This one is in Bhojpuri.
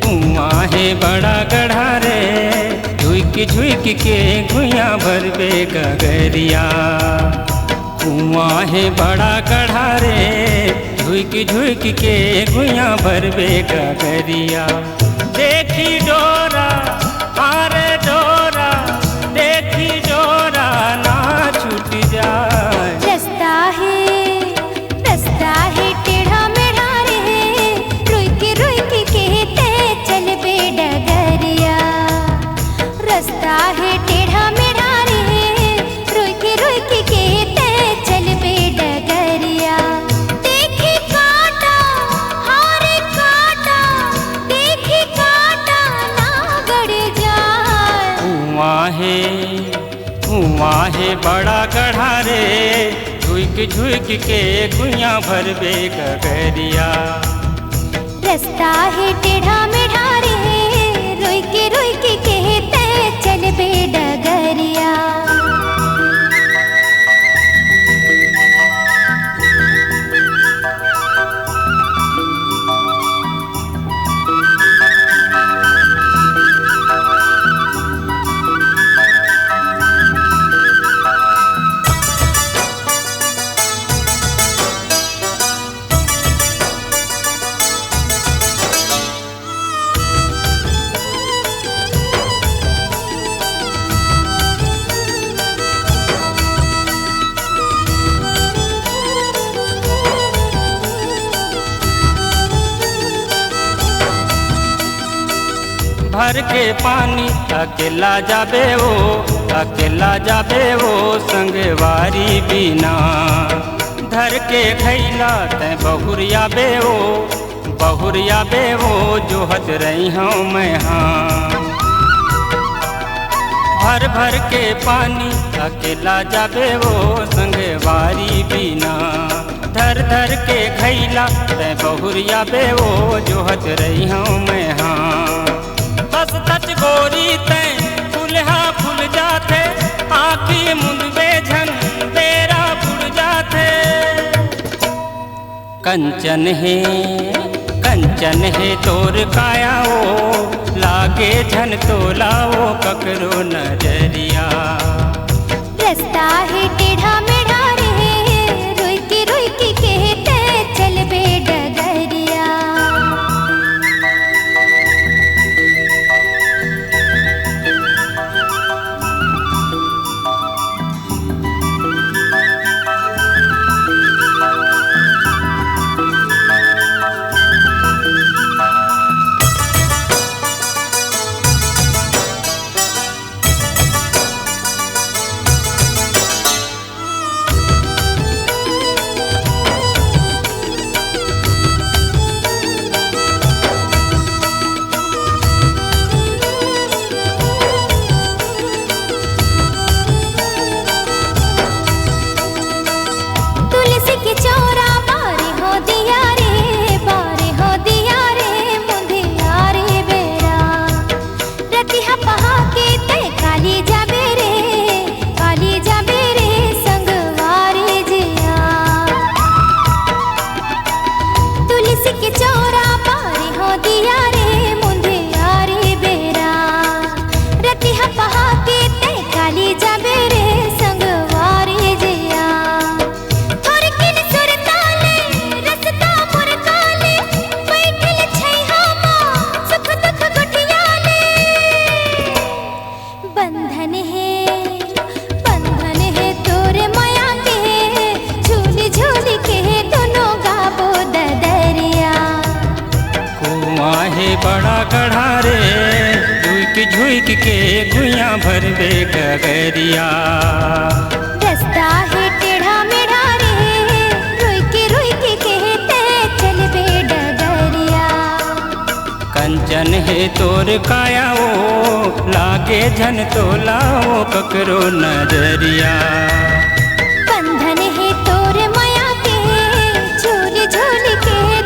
कुआं है बड़ा गढ़ा रे, झुक झुक के गुइया भरबे गगरिया। कुआं है बड़ा गढ़ा रे, झुक झुक के गुइया भरबे गगरिया। देखी डोरा मारे डोरा, देखी डोरा ना छूट जाए। रास्ता है टेढ़ा मेढ़ा रे, रुक रुक के ते चलबे डगरिया। रास्ता है टेढ़ा मेढ़ा रे, रुक रुक के ते चलबे डगरिया। देखी कांटा हारे कांटा, देखी कांटा ना गड़ जाए। कुआं है बड़ा गढ़ा रे, झुक झुक के गुइया भरबे गगरिया। रास्ता है टेढ़ा मेढ़ा रे, रुक रुक के ते चलबे डगरिया। भर के पानी अकेला जाबे वो, अकेला जाबे वो संगवारी बिना। धर के खैला तै बहुरिया बेवो, बहुरिया बेवो जोहत रही हूँ मैं हाँ। भर भर के पानी अकेला जाबे वो संगवारी बिना। धर धर के खैला तै बहुरिया बेवो जोहत रही हूँ मैं हाँ। बस तच गोरी तैं फुलहा फुल जाते, आखी मुंदबे झन बेरा फुल जाते। कंचन है तोर काया वो, लागे झन तोलाओ ककरो नजरिया। रास्ता है टेढ़ा मेढ़ा रे, रुक रुक के ते चलबे डगरिया। बड़ा गढ़ा रे, झुक झुक के गुइया भरबे गगरिया। रास्ता है टेढ़ा मेढ़ा रे, रुक रुक के ते चलबे डगरिया। कंचन है तोर काया वो, लागे झन तोलाओ ककरो नजरिया। बंधन है तोर माया के, झूल झूल के